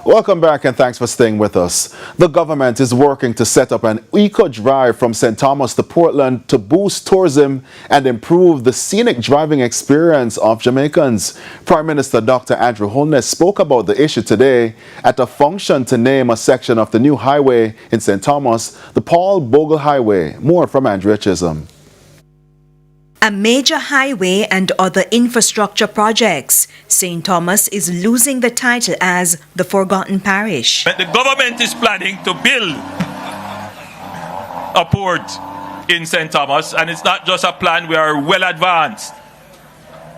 Welcome back and thanks for staying with us. The government is working to set up an eco-drive from St. Thomas to Portland to boost tourism and improve the scenic driving experience of Jamaicans. Prime Minister Dr. Andrew Holness spoke about the issue today at a function to name a section of the new highway in St. Thomas, the Paul Bogle Highway. More from Andrea Chisholm. A major highway and other infrastructure projects. St. Thomas is losing the title as the Forgotten Parish. The government is planning to build a port in St. Thomas, and it's not just a plan, we are well advanced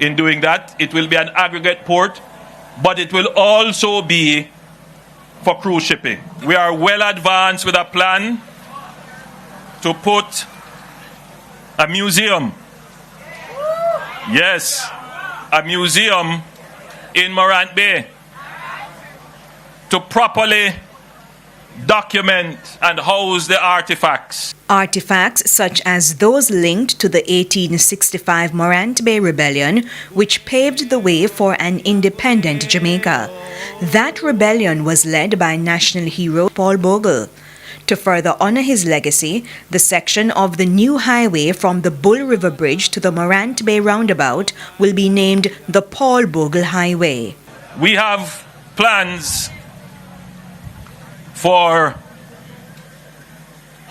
in doing that. It will be an aggregate port, but it will also be for cruise shipping. We are well advanced with a plan to put a museum. Yes, a museum in Morant Bay to properly document and house the artifacts. Artifacts such as those linked to the 1865 Morant Bay Rebellion, which paved the way for an independent Jamaica. That rebellion was led by national hero Paul Bogle. To further honor his legacy, the section of the new highway from the Bull River Bridge to the Morant Bay Roundabout will be named the Paul Bogle Highway. We have plans for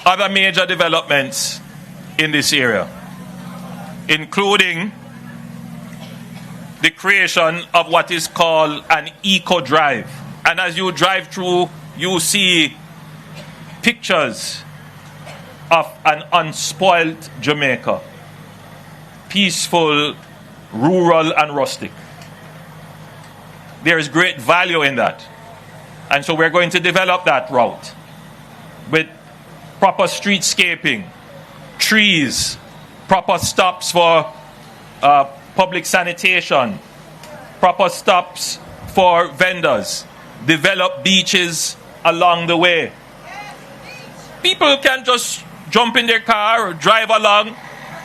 other major developments in this area, including the creation of what is called an eco-drive. And as you drive through, you see pictures of an unspoiled Jamaica, peaceful, rural and rustic. There is great value in that. And so we're going to develop that route with proper streetscaping, trees, proper stops for public sanitation, proper stops for vendors, develop beaches along the way. People can just jump in their car or drive along,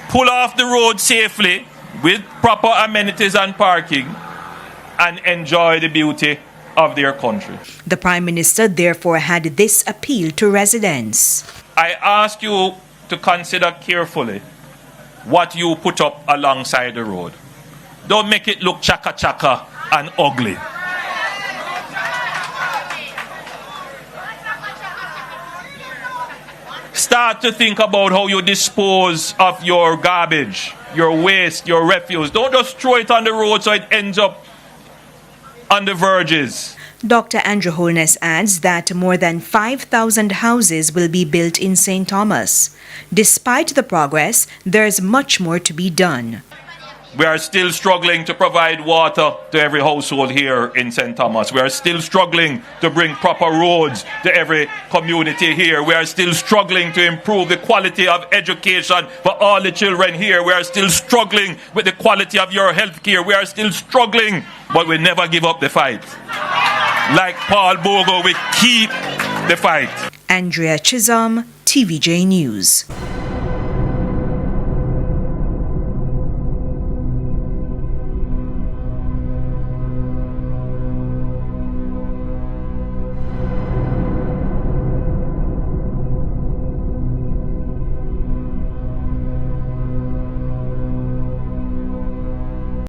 pull off the road safely with proper amenities and parking, and enjoy the beauty of their country. The Prime Minister therefore had this appeal to residents. I ask you to consider carefully what you put up alongside the road. Don't make it look chaka-chaka and ugly. Start to think about how you dispose of your garbage, your waste, your refuse. Don't just throw it on the road so it ends up on the verges. Dr. Andrew Holness adds that more than 5,000 houses will be built in St. Thomas. Despite the progress, there's much more to be done. We are still struggling to provide water to every household here in St. Thomas. We are still struggling to bring proper roads to every community here. We are still struggling to improve the quality of education for all the children here. We are still struggling with the quality of your health care. We are still struggling, but we never give up the fight. Like Paul Bogle, we keep the fight. Andrea Chisholm, TVJ News.